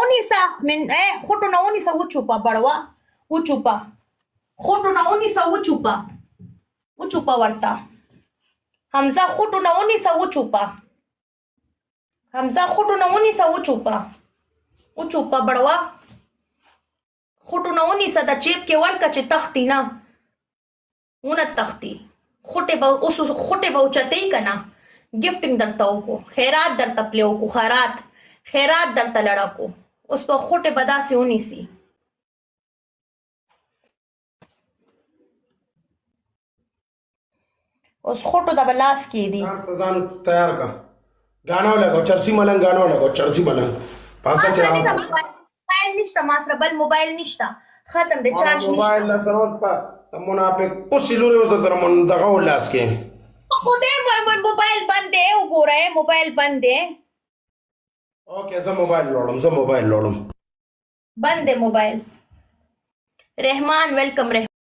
ونیسه خوټونه ونیسه وچوپه بړوه وچوپه خوټونه ونیسه وچوپه ورته حمزه خوټونه ونیسه وچوپه حمزه خوټونه ونیسه وچوپه بړوه خوټونه ونیسه د چیپ کې ورکه چې تختی نه ونه تختی خوټې به اوچتې که نه ګفټینګ درته وکړو خیرات درته پلی وکړو خیرات درته لړه کو اوس په خوټې به داسې ونیسي اوس خوټو د به لاس کېدي ځان تیار کا गाना लगाओ चरसी मलंग गाना लगाओ चरसी मलंग पासा موبایل نشته ما سره بل موبایل نشته ختم دی چارج نشته موبایل لا سره اوس په منافق اوس لوري اوس تر من دغه ولاس کې خو دې موبایل بند دی وګوره موبایل بند دی اوکې زه موبایل لوړم بند دی موبایل رحمان ویلکم